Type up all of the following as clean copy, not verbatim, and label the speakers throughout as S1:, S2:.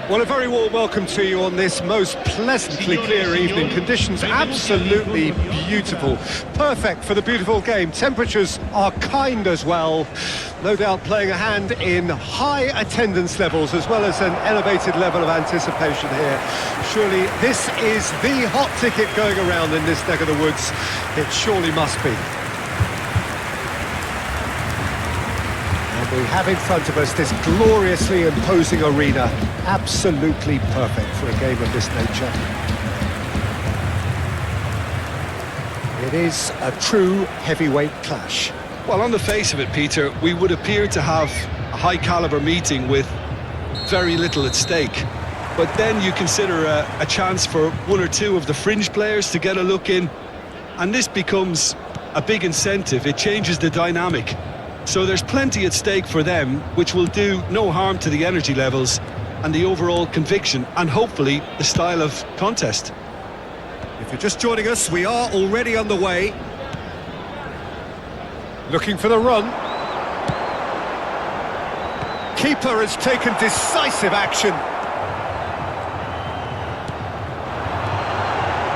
S1: Well, a very warm welcome to you on this most pleasantly clear evening. Conditions absolutely beautiful. Perfect for the beautiful game. Temperatures are kind as well. No doubt playing a hand in high attendance levels as well as an elevated level of anticipation here. Surely this is the hot ticket going around in this neck of the woods. It surely must be. We have in front of us this gloriously imposing arena, absolutely perfect for a game of this nature. It is a true heavyweight clash.
S2: Well, on the face of it, Peter, we would appear to have a high-caliber meeting with very little at stake. But then you consider a chance for one or two of the fringe players to get a look in, and this becomes a big incentive. It changes the dynamic. So there's plenty at stake for them, which will do no harm to the energy levels and the overall conviction and hopefully the style of contest.
S1: If you're just joining us, we are already underway. Looking for the run. Keeper has taken decisive action.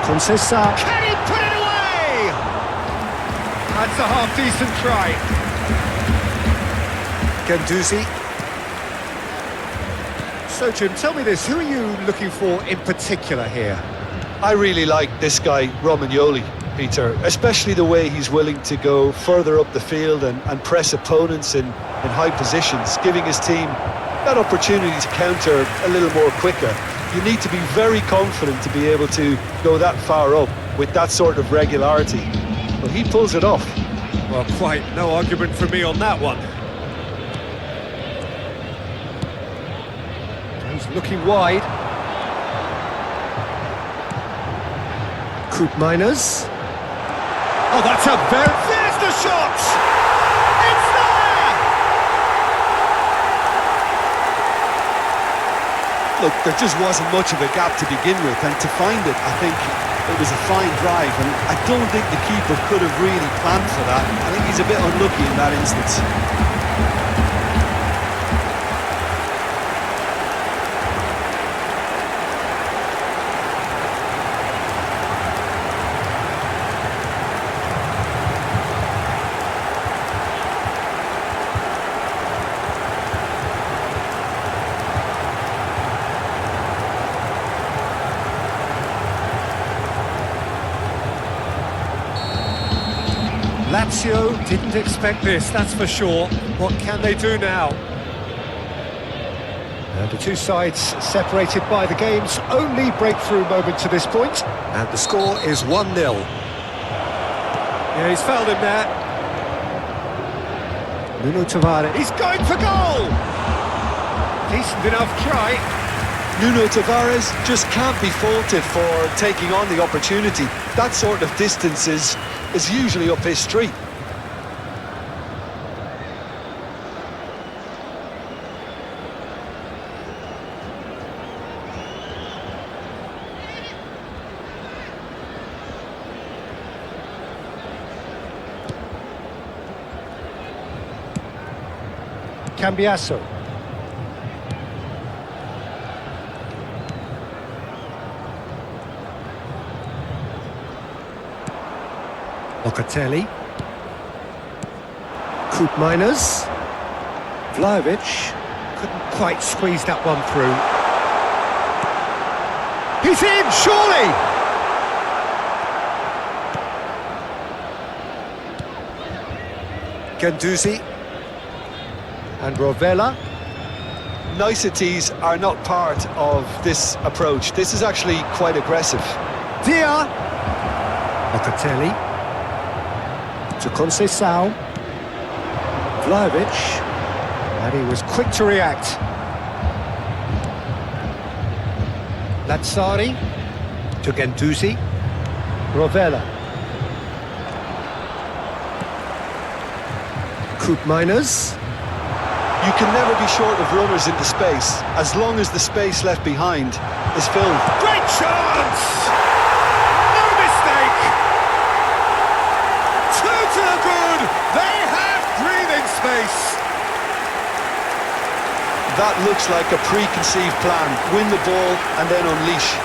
S1: Conceição. Can he put it away? That's a half-decent try. Guendouzi. So, Jim, tell me this, who are you looking for in particular here?
S2: I really like this guy, Romagnoli, Peter, especially the way he's willing to go further up the field and press opponents in high positions, giving his team that opportunity to counter a little more quicker. You need to be very confident to be able to go that far up with that sort of regularity. But he pulls it off.
S1: Well, quite no argument from me on that one. Looking wide. Koopmeiners. Oh, that's a very... There's the shot! It's there!
S2: Look, there just wasn't much of a gap to begin with, and to find it, I think it was a fine drive, and I don't think the keeper could have really planned for that. I think he's a bit unlucky in that instance.
S1: Lazio didn't expect this, that's for sure. What can they do now? And the two sides separated by the game's only breakthrough moment to this point. And the score is 1-0. Yeah, he's fouled him there. Nuno Tavares. He's going for goal! Decent enough try.
S2: Nuno Tavares just can't be faulted for taking on the opportunity. That sort of distance is usually up his street.
S1: Cambiasso. Locatelli. Koopmeiners. Vlahovic couldn't quite squeeze that one through. He's in, surely! Guendouzi. And Rovella.
S2: Niceties are not part of this approach. This is actually quite aggressive.
S1: Dia. Locatelli. To Conceição. Vlahovic. And he was quick to react. Lazzari. To Guendouzi. Rovella. Koopmeiners.
S2: You can never be short of runners into space, as long as the space left behind is filled.
S1: Great chance! No mistake! Two to the good! They have breathing space!
S2: That looks like a preconceived plan. Win the ball and then unleash.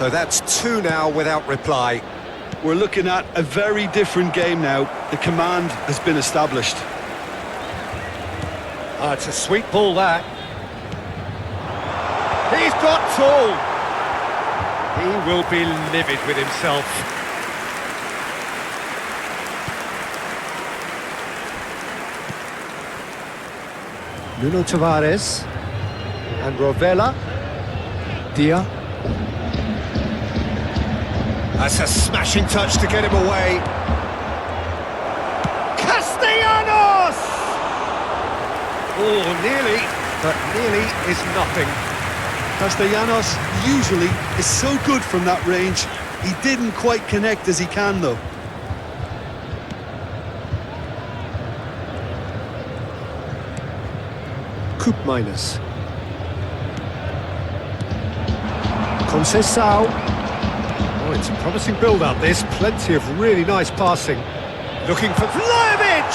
S1: So that's 2 now without reply.
S2: We're looking at a very different game now. The command has been established.
S1: It's a sweet ball, that. He's got tall. He will be livid with himself. Nuno Tavares. And Rovella. Dia. That's a smashing touch to get him away. Castellanos! Oh, nearly, but nearly is nothing.
S2: Castellanos usually is so good from that range. He didn't quite connect as he can, though.
S1: Koopmeiners. Conceição. Oh, it's a promising build-up, this. Plenty of really nice passing. Looking for Vlahovic!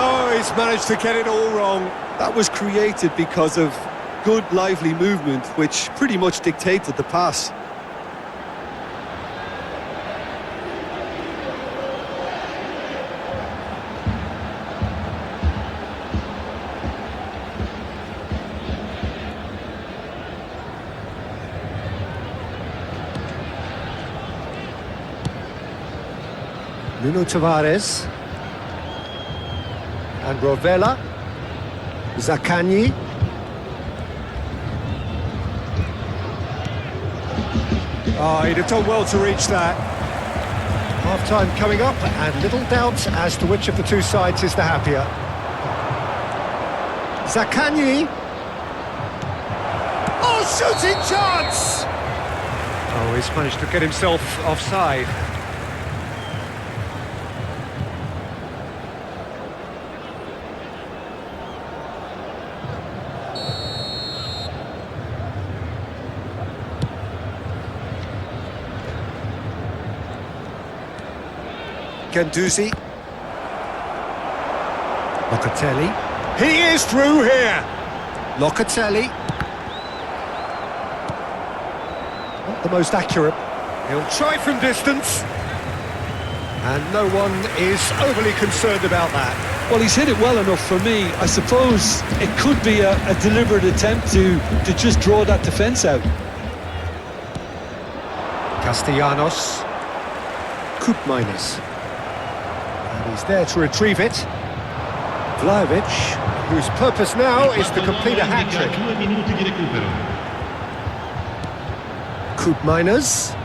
S1: Oh, he's managed to get it all wrong.
S2: That was created because of good, lively movement, which pretty much dictated the pass.
S1: Nuno Tavares. And Rovella. Zaccagni. Oh, he'd have done well to reach that. Half-time coming up, and little doubt as to which of the two sides is the happier. Zaccagni. Oh, shooting chance! Oh, he's managed to get himself offside. Guendouzi. Locatelli. He is through here! Locatelli. Not the most accurate. He'll try from distance. And no one is overly concerned about that.
S2: Well, he's hit it well enough for me. I suppose it could be a deliberate attempt to just draw that defence out.
S1: Castellanos. Koopmeiners. He's there to retrieve it. Vlahovic, whose purpose now is to complete a hat-trick. Koopmeiners.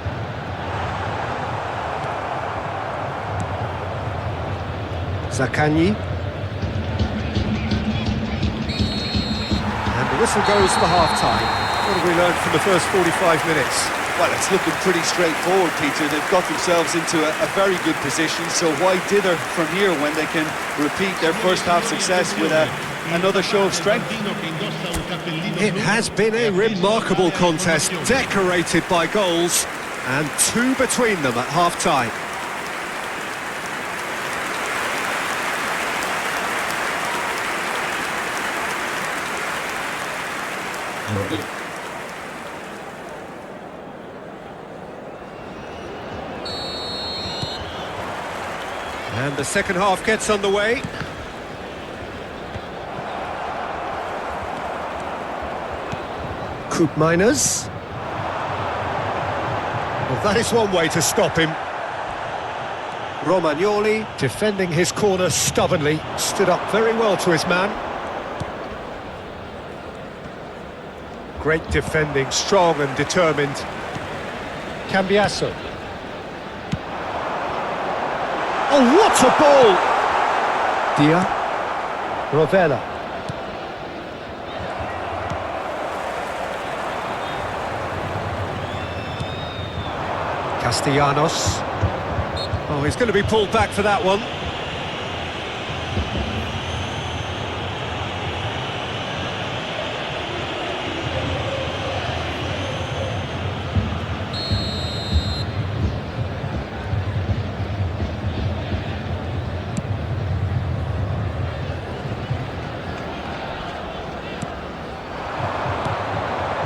S1: Zaccagni. And the whistle goes for half-time. What have we learned from the first 45 minutes?
S2: Well, it's looking pretty straightforward, Peter. They've got themselves into a very good position, so why dither from here when they can repeat their first half success with another show of strength?
S1: It has been a remarkable contest, decorated by goals, and 2 between them at half-time. And the second half gets underway. Koopmeiners. Well, that is one way to stop him. Romagnoli, defending his corner stubbornly, stood up very well to his man. Great defending, strong and determined. Cambiasso. Oh, what a ball! Dia. Rovella. Castellanos. Oh, he's going to be pulled back for that one.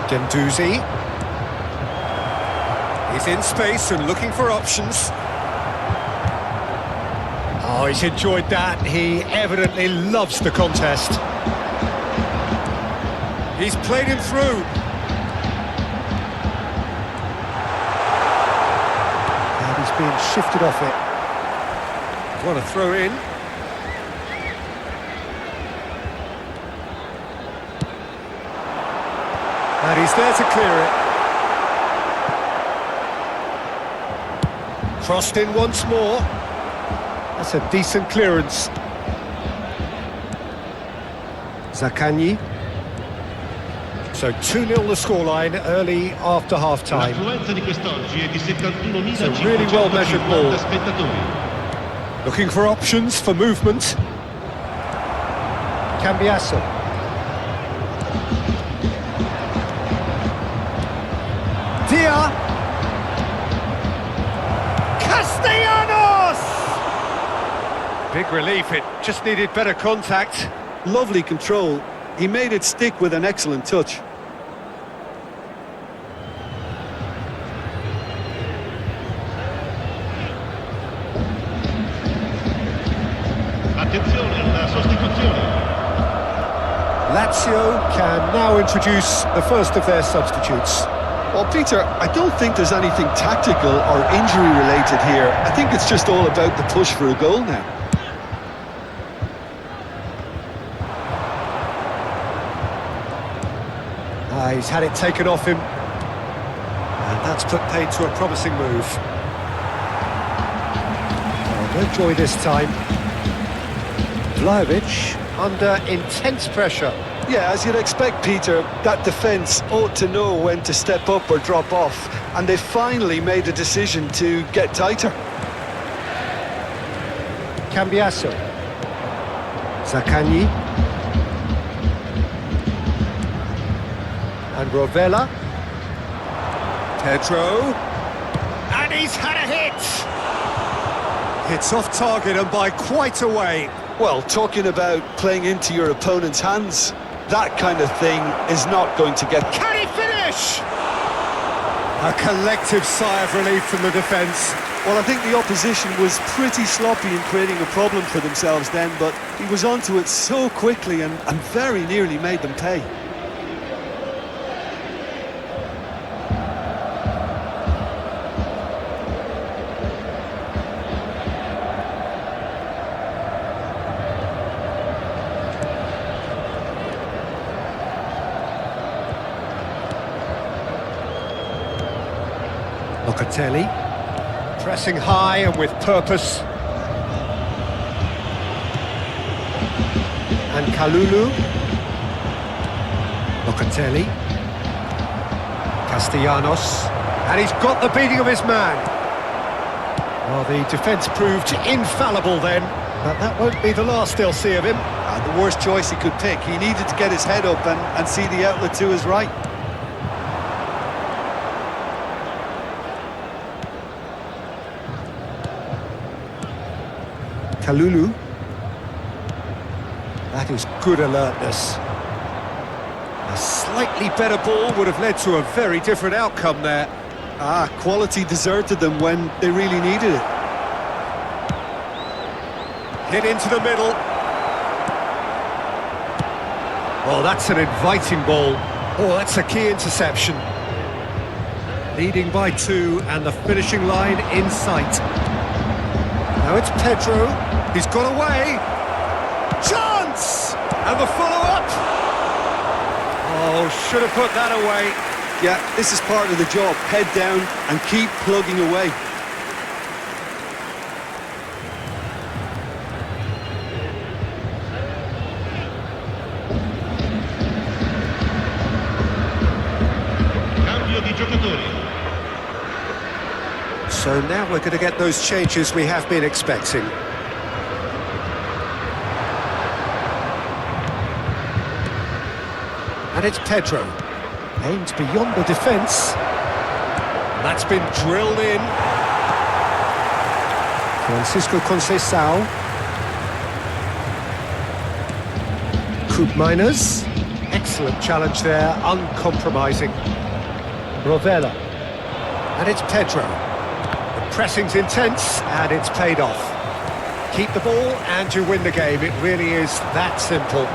S1: Gendouzi. He's in space and looking for options. Oh, he's enjoyed that. He evidently loves the contest. He's played him through. And he's being shifted off it. What a throw in. And he's there to clear it. Crossed in once more. That's a decent clearance. Zaccagni. So 2-0 the scoreline early after half-time. It's a really well-measured ball. Looking for options for movement. Cambiasso. Dia. Castellanos! Big relief, it just needed better contact.
S2: Lovely control. He made it stick with an excellent touch.
S1: Lazio can now introduce the first of their substitutes.
S2: Well, Peter, I don't think there's anything tactical or injury-related here. I think it's just all about the push for a goal now.
S1: He's had it taken off him. And that's put paid to a promising move. Oh, no joy this time. Vlahovic under intense pressure.
S2: Yeah, as you'd expect, Peter, that defence ought to know when to step up or drop off, and they finally made a decision to get tighter.
S1: Cambiasso. Zaccagni. And Rovella. Pedro. And he's had a hit! It's off target and by quite a way.
S2: Well, talking about playing into your opponent's hands, that kind of thing is not going to get...
S1: Can he finish? A collective sigh of relief from the defence.
S2: Well, I think the opposition was pretty sloppy in creating a problem for themselves then, but he was onto it so quickly and very nearly made them pay.
S1: Locatelli, pressing high and with purpose. And Kalulu. Locatelli. Castellanos. And he's got the beating of his man. Well, the defence proved infallible then, but that won't be the last they'll see of him.
S2: The worst choice he could pick. He needed to get his head up and see the outlet to his right.
S1: Kalulu. That is good alertness. A slightly better ball would have led to a very different outcome there.
S2: Quality deserted them when they really needed it.
S1: Hit into the middle. Well, that's an inviting ball. Oh, that's a key interception. Leading by 2 and the finishing line in sight. Now it's Pedro. He's got away. Chance! And the follow-up. Oh, should have put that away.
S2: Yeah, this is part of the job. Head down and keep plugging away.
S3: Cambio di giocatori.
S1: So now we're going to get those changes we have been expecting. And it's Pedro. Aimed beyond the defence. That's been drilled in. Francisco Conceição. Miners. Excellent challenge there, uncompromising. Rovella. And it's Pedro. The pressing's intense, and it's paid off. Keep the ball, and you win the game. It really is that simple.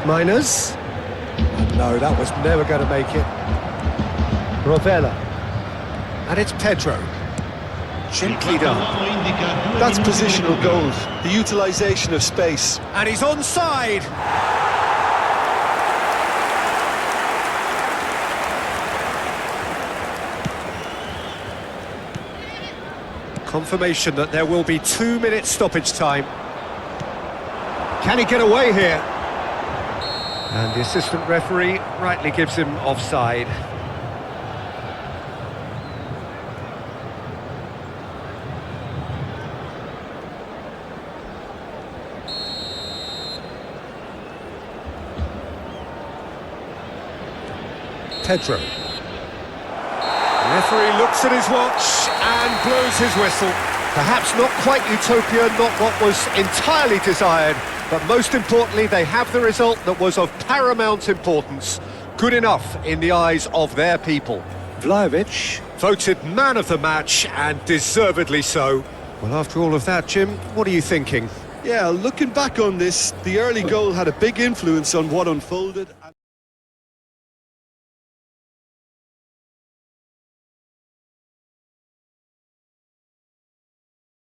S1: Miners. No, that was never going to make it. Rovella. And it's Pedro. Gently done.
S2: That's positional goal, the utilisation of space.
S1: And he's onside. Confirmation that there will be 2 minutes stoppage time. Can he get away here? And the assistant referee rightly gives him offside. Pedro. The referee looks at his watch and blows his whistle. Perhaps not quite utopia, not what was entirely desired, but most importantly, they have the result that was of paramount importance. Good enough in the eyes of their people. Vlahovic voted man of the match, and deservedly so. Well, after all of that, Jim, what are you thinking?
S2: Yeah, looking back on this, the early goal had a big influence on what unfolded.